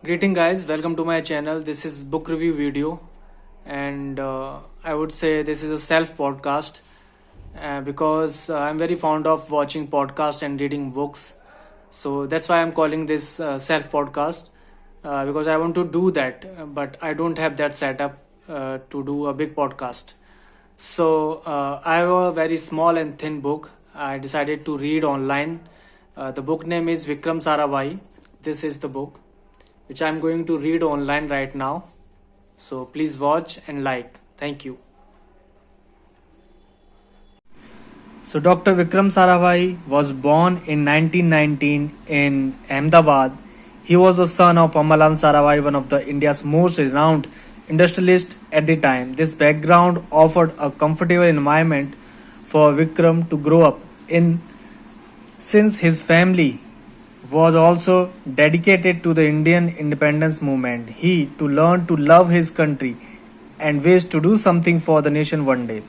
Greeting guys, welcome to my channel. This is book review video, and I would say this is a self podcast because I'm very fond of watching podcasts and reading books. So that's why I'm calling this self podcast because I want to do that, but I don't have that setup to do a big podcast. So I have a very small and thin book. I decided to read online. The book name is Vikram Sarabhai. This is the book which I'm going to read online right now. So please watch and like. Thank you. So Dr. Vikram Sarabhai was born in 1919 in Ahmedabad. He was the son of Amalan Sarabhai, one of the India's most renowned industrialists at the time. This background offered a comfortable environment for Vikram to grow up in, since his family was also dedicated to the Indian independence movement. He to learn to love his country and wished to do something for the nation one day.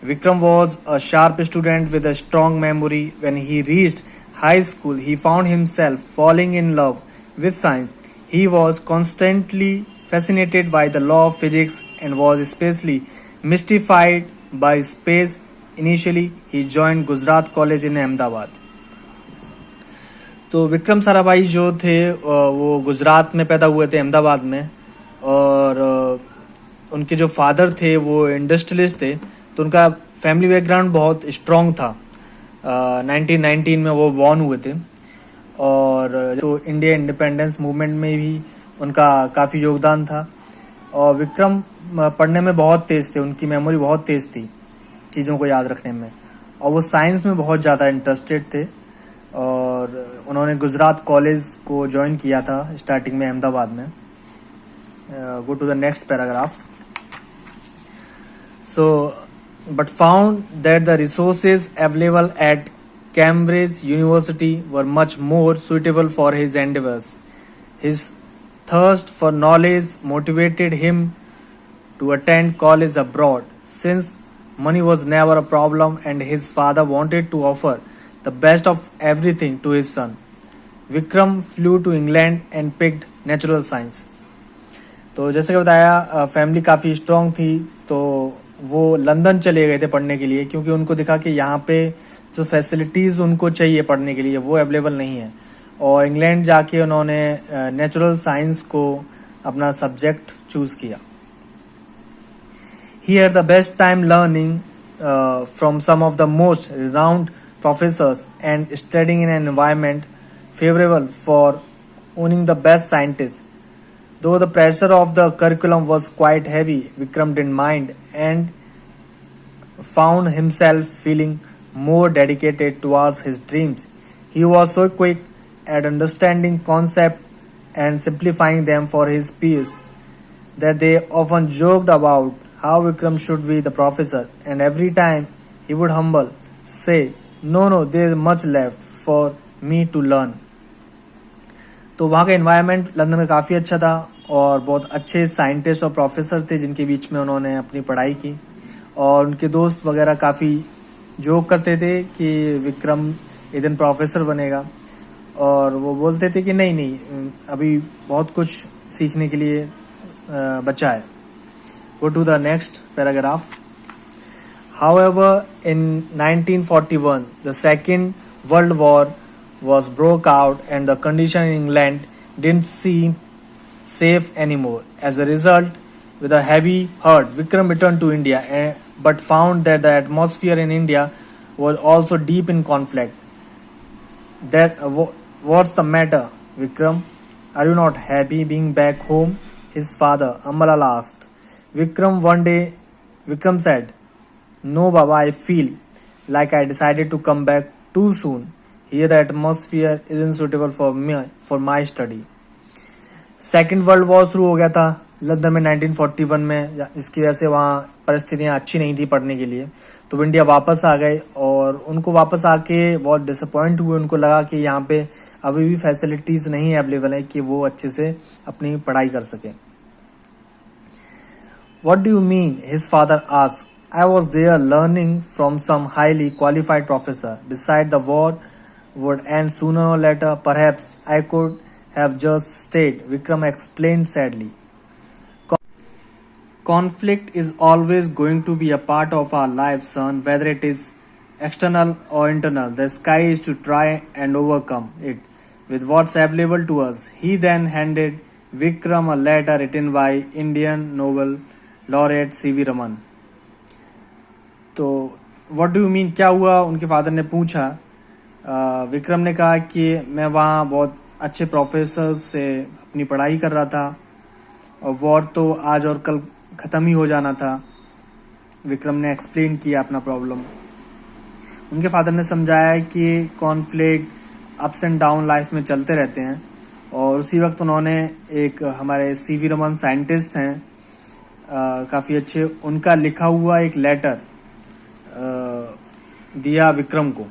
Vikram was a sharp student with a strong memory. When he reached high school, he found himself falling in love with science. He was constantly fascinated by the law of physics and was especially mystified by space. Initially, he joined Gujarat College in Ahmedabad. तो विक्रम साराभाई जो थे वो गुजरात में पैदा हुए थे, अहमदाबाद में। और उनके जो फादर थे वो इंडस्ट्रियलिस्ट थे, तो उनका फैमिली बैकग्राउंड बहुत स्ट्रॉन्ग था। 1919 में वो बॉर्न हुए थे और तो इंडिया इंडिपेंडेंस मूवमेंट में भी उनका काफ़ी योगदान था। और विक्रम पढ़ने में बहुत तेज़ थे, उनकी मेमोरी बहुत तेज़ थी चीज़ों को याद रखने में, और वो साइंस में बहुत ज़्यादा इंटरेस्टेड थे। और उन्होंने गुजरात कॉलेज को ज्वाइन किया था स्टार्टिंग में अहमदाबाद में। Go to the next paragraph. So but found that the resources available at Cambridge University were much more suitable for his endeavours. His thirst for knowledge motivated him to attend college abroad, since money was never a problem and his father wanted to offer the best of everything to his son. Vikram flew to England and picked natural science. तो जैसे कि बताया family काफ़ी strong थी, तो वो London चले गए थे पढ़ने के लिए, क्योंकि उनको दिखा कि यहाँ पे जो फैसिलिटीज़ उनको चाहिए पढ़ने के लिए वो अवेलेबल नहीं है। और इंग्लैंड जाके उन्होंने नेचुरल साइंस को अपना सब्जेक्ट चूज़ किया। He had the best time learning from some of the most renowned professors and studying in an environment favorable for owning the best scientists. Though the pressure of the curriculum was quite heavy, Vikram didn't mind and found himself feeling more dedicated towards his dreams. He was so quick at understanding concepts and simplifying them for his peers that they often joked about how Vikram should be the professor, and every time he would humble say, No, there is much left for me to learn. तो वहाँ का environment London में काफ़ी अच्छा था और बहुत अच्छे साइंटिस्ट और प्रोफेसर थे जिनके बीच में उन्होंने अपनी पढ़ाई की। और उनके दोस्त वगैरह काफ़ी जोक करते थे कि विक्रम एक दिन प्रोफेसर बनेगा, और वो बोलते थे कि नहीं अभी बहुत कुछ सीखने के लिए बचा है। Go to the next paragraph. However, in 1941, the Second World War was broke out and the condition in England didn't seem safe anymore. As a result, with a heavy heart, Vikram returned to India, but found that the atmosphere in India was also deep in conflict. What's the matter, Vikram? Are you not happy being back home? His father, Ammalal, asked. Vikram said, No, Baba, I feel like I decided to come back too soon. Here the atmosphere isn't suitable for my study. Second world war शुरू हो गया था London में 1941 में, जिसकी वजह से वहाँ परिस्थितियाँ अच्छी नहीं थी पढ़ने के लिए। तो वो इंडिया वापस आ गए और उनको वापस आके बहुत डिसअपॉइंट हुए। उनको लगा कि यहाँ पे अभी भी फैसिलिटीज़ नहीं अवेलेबल है कि वो अच्छे से अपनी पढ़ाई कर सकें। What do you mean? His father asked. I was there learning from some highly qualified professor. Besides, the war would end sooner or later. Perhaps I could have just stayed, Vikram explained sadly. Conflict is always going to be a part of our life, son, whether it is external or internal. The sky is to try and overcome it with what's available to us. He then handed Vikram a letter written by Indian Nobel laureate C.V. Raman. तो what do you mean, क्या हुआ, उनके father ने पूछा. विक्रम ने कहा कि मैं वहाँ बहुत अच्छे प्रोफेसर से अपनी पढ़ाई कर रहा था और वॉर तो आज और कल ख़त्म ही हो जाना था. विक्रम ने एक्सप्लेन किया अपना प्रॉब्लम. उनके फादर ने समझाया कि conflict ups and down life में चलते रहते हैं. और उसी वक्त उन्होंने एक हमारे C.V. रमन साइंटिस्ट हैं, काफ़ी अच्छे, उनका लिखा हुआ एक लेटर दिया विक्रम को.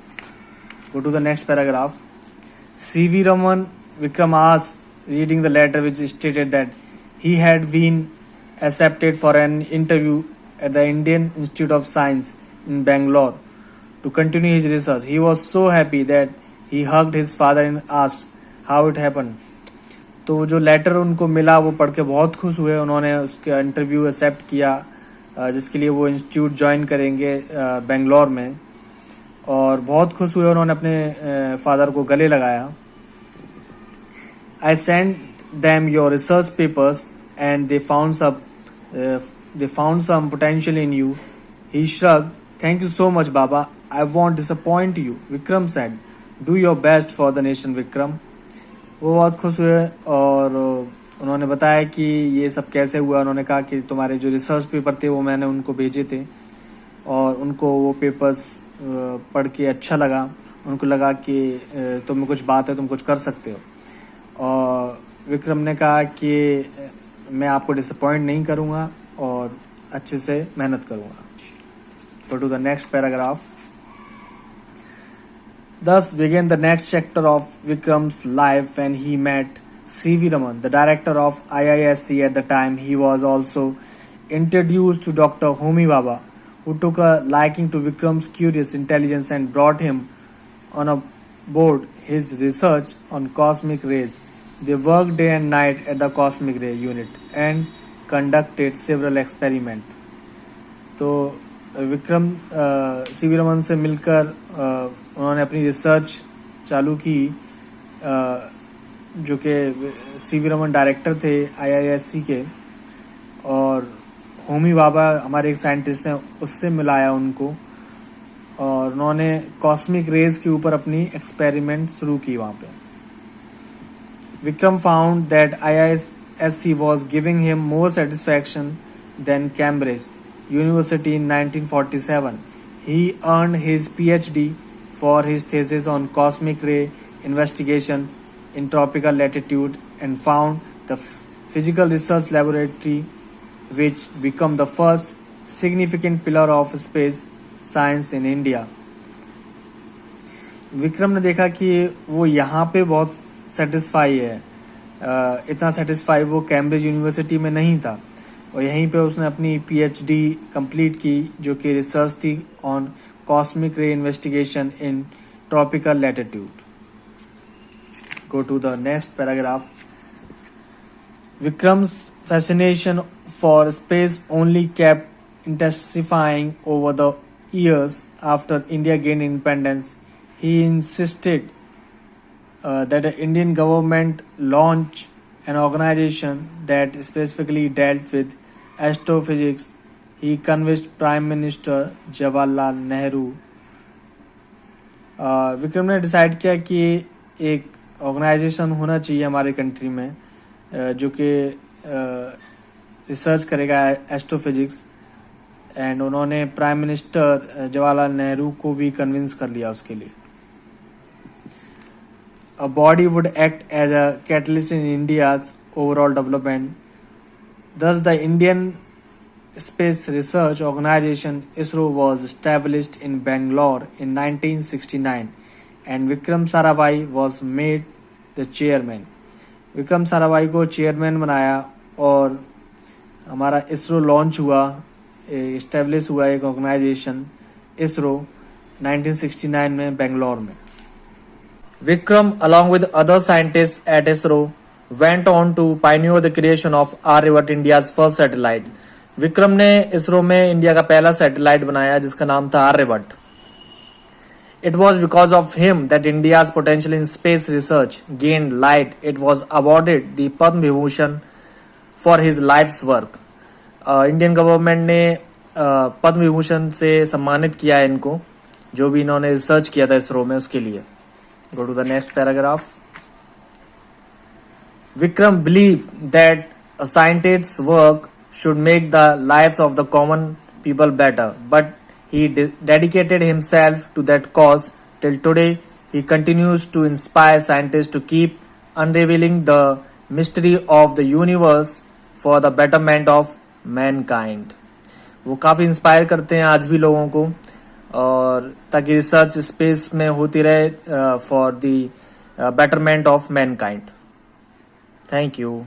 Go to the next paragraph. C.V. Raman, Vikram asked, reading the letter which stated that he had been accepted for an interview at the Indian Institute of Science in Bangalore to continue his research. He was so happy that he hugged his father and asked how it happened. तो जो letter उनको मिला वो पढ़ के बहुत खुश हुए. उन्होंने उसका इंटरव्यू एक्सेप्ट किया जिसके लिए वो इंस्टीट्यूट ज्वाइन करेंगे बेंगलोर में, और बहुत खुश हुए. उन्होंने अपने फादर को गले लगाया. I sent them your research papers and they found some potential in you. He shrugged. Thank you so much, Baba. I won't disappoint you. Vikram said, do your best for the nation, Vikram. वो बहुत खुश हुए और उन्होंने बताया कि ये सब कैसे हुआ. उन्होंने कहा कि तुम्हारे जो रिसर्च पेपर थे वो मैंने उनको भेजे थे और उनको वो पेपर्स पढ़ के अच्छा लगा. उनको लगा कि तुम में कुछ बात है, तुम कुछ कर सकते हो. और विक्रम ने कहा कि मैं आपको डिसअपॉइंट नहीं करूँगा और अच्छे से मेहनत करूँगा. Go to the next paragraph. Thus began the next chapter of Vikram's life when he met C.V. Raman, the director of IISc at the time. He was also introduced to Dr. Homi Bhabha, who took a liking to Vikram's curious intelligence and brought him on a board his research on cosmic rays. They worked day and night at the cosmic ray unit and conducted several experiments. तो Vikram C.V. Raman से मिलकर उन्होंने अपनी research चालू की, जो कि C.V. Raman director थे IISc के, और होमी बाबा हमारे एक साइंटिस्ट हैं, उससे मिलाया उनको और उन्होंने कॉस्मिक रेज के ऊपर अपनी एक्सपेरिमेंट शुरू की वहाँ पे. Vikram found that IISc was giving him more satisfaction than Cambridge University in 1947. He earned his PhD for his thesis on cosmic ray investigations in tropical latitude and found the physical research laboratory which became the first significant pillar of space science in India. Vikram ने देखा कि वो यहाँ पे बहुत satisfy है. इतना satisfy वो कैम्ब्रिज यूनिवर्सिटी में नहीं था और यहीं पे उसने अपनी PhD कंप्लीट की, जो कि रिसर्च थी on cosmic ray investigation in tropical latitude. Go to the next paragraph. Vikram's fascination for space only kept intensifying over the years after India gained independence. He insisted that the Indian government launch an organization that specifically dealt with astrophysics. He convinced Prime Minister Jawaharlal Nehru. Vikram ने decide किया कि एक organisation होना चाहिए हमारे country में जो कि रिसर्च करेगा एस्ट्रोफिजिक्स, एंड उन्होंने प्राइम मिनिस्टर जवाहरलाल नेहरू को भी कन्विंस कर लिया उसके लिए. A body would act as a catalyst in India's overall development. Thus, the Indian Space Research Organization (ISRO) was established in Bangalore in 1969, and Vikram Sarabhai was made the chairman. Vikram Sarabhai को chairman बनाया और हमारा ISRO launch हुआ, establish हुआ एक organisation ISRO 1969 में बेंगलोर में. Vikram, along with other scientists at ISRO, went on to pioneer the creation of Aryabhat, India's first satellite. Vikram ने इसरो में इंडिया का पहला सैटेलाइट बनाया जिसका नाम था Aryabhata. It was because of him that India's potential in space research gained light. It was awarded the Padma Vibhushan for his life's work. Indian government ने पद्म विभूषण से सम्मानित किया है इनको, जो भी इन्होंने रिसर्च किया था इसरो में उसके लिए. Go to the next paragraph. Vikram believe that a scientist's work should make the lives of the common people better, but he dedicated himself to that cause. Till today, he continues to inspire scientists to keep unraveling the mystery of the universe for the betterment of mankind. वो काफ़ी inspire करते हैं आज भी लोगों को, और ताकि रिसर्च स्पेस में होती रहे for the betterment of Mankind. Thank you.